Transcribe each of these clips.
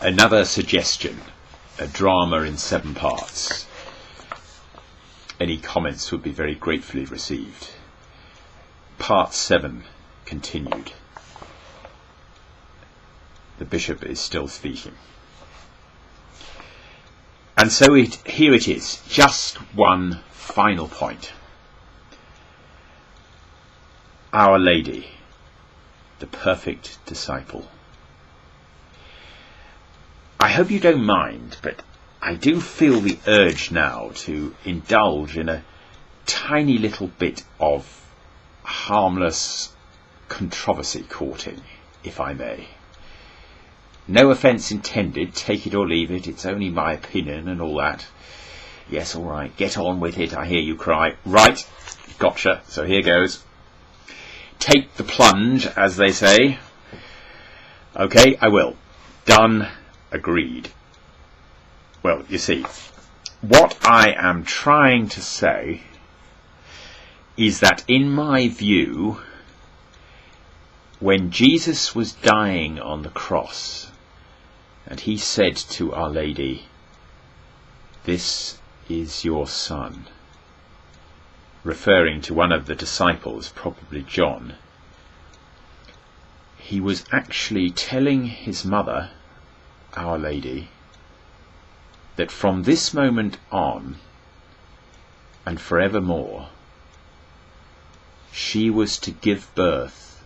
Another suggestion, a drama in 7 parts. Any comments would be very gratefully received. Part 7 continued. The bishop is still speaking. And so here it is, just one final point. Our Lady, the perfect disciple. I hope you don't mind, but I do feel the urge now to indulge in a tiny little bit of harmless controversy courting, if I may. No offence intended, take it or leave it, it's only my opinion and all that. Yes, all right, get on with it, I hear you cry. Right, gotcha, so here goes. Take the plunge, as they say. Okay, I will. Done, agreed. Well, you see, what I am trying to say is that in my view, when Jesus was dying on the cross, and he said to Our Lady, "This is your son," referring to one of the disciples, probably John, he was actually telling his mother, Our Lady, that from this moment on and forevermore, she was to give birth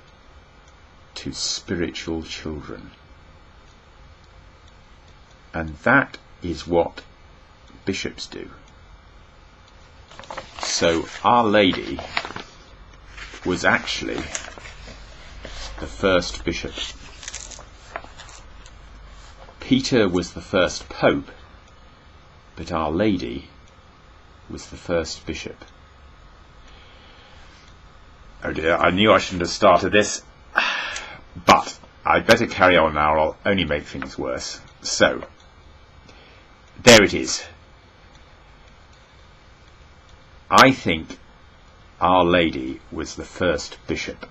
to spiritual children. And that is what bishops do. So Our Lady was actually the first bishop. Peter was the first pope, but Our Lady was the first bishop. Oh dear, I knew I shouldn't have started this, but I'd better carry on now or I'll only make things worse. So, there it is. I think Our Lady was the first bishop.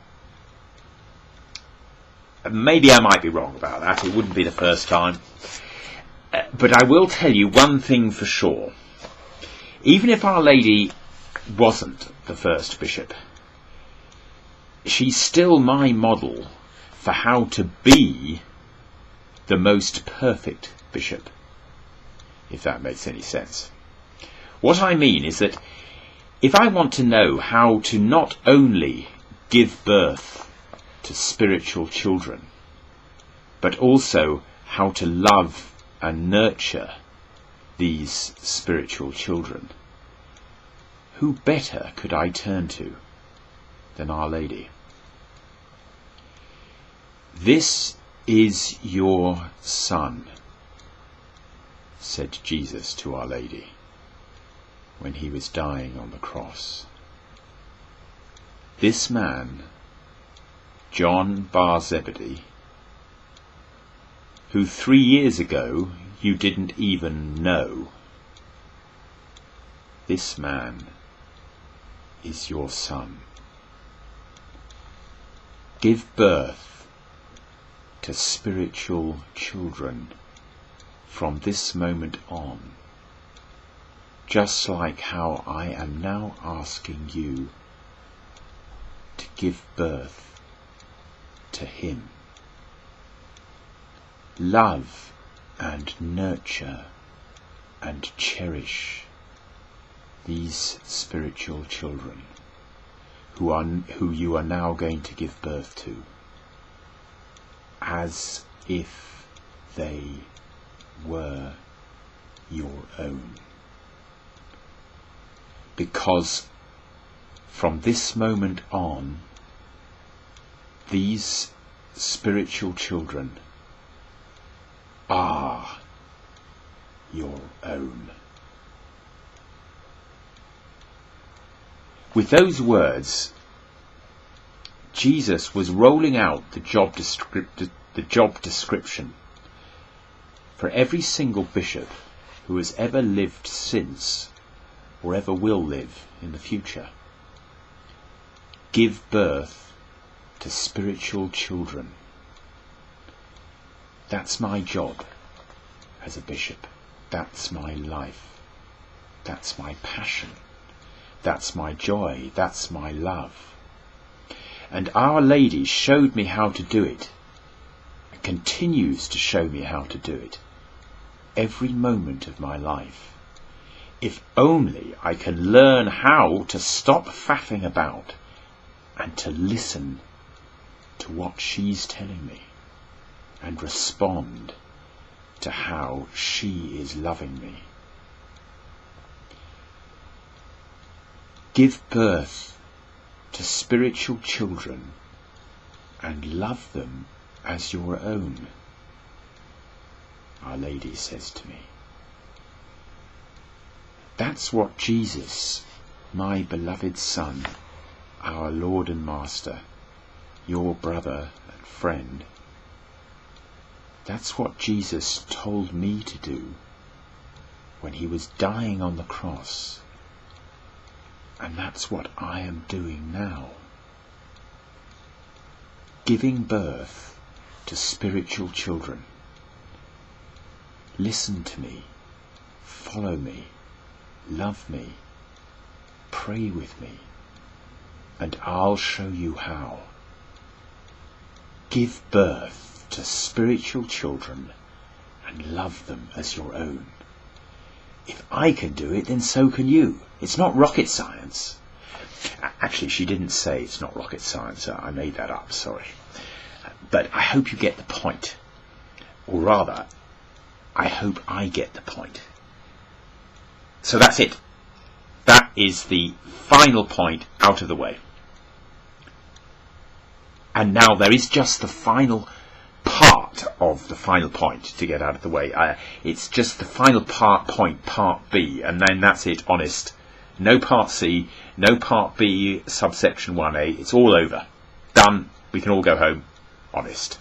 Maybe I might be wrong about that, it wouldn't be the first time. But I will tell you one thing for sure. Even if Our Lady wasn't the first bishop, she's still my model for how to be the most perfect bishop, if that makes any sense. What I mean is that if I want to know how to not only give birth to spiritual children, but also how to love and nurture these spiritual children, who better could I turn to than Our Lady? "This is your son," said Jesus to Our Lady when he was dying on the cross. This man, John Bar Zebedee, who 3 years ago you didn't even know, this man is your son. Give birth to spiritual children from this moment on, just like how I am now asking you to give birth to him. Love and nurture and cherish these spiritual children who you are now going to give birth to, as if they were your own. Because from this moment on, these spiritual children are your own. With those words, Jesus was rolling out the job description for every single bishop who has ever lived since or ever will live in the future. Give birth to spiritual children. That's my job. as a bishop. That's my life. That's my passion. That's my joy. That's my love. And Our Lady showed me how to do it, and continues to show me how to do it every moment of my life. If only I can learn how to stop faffing about and to listen to what she's telling me and respond to how she is loving me. Give birth to spiritual children and love them as your own, Our Lady says to me. That's what Jesus, my beloved Son, our Lord and Master, your brother and friend, that's what Jesus told me to do when he was dying on the cross. And that's what I am doing now. Giving birth to spiritual children. Listen to me, follow me, love me, pray with me, and I'll show you how. Give birth to spiritual children and love them as your own. If I can do it, then so can you. It's not rocket science. Actually, she didn't say it's not rocket science. I made that up, sorry. But I hope you get the point. Or rather, I hope I get the point. So that's it. That is the final point out of the way. And now there is just the final part of the final point to get out of the way. It's just the final point, part B, and then that's it, honest. No part C, no part B, subsection 1A. It's all over. Done. We can all go home. Honest.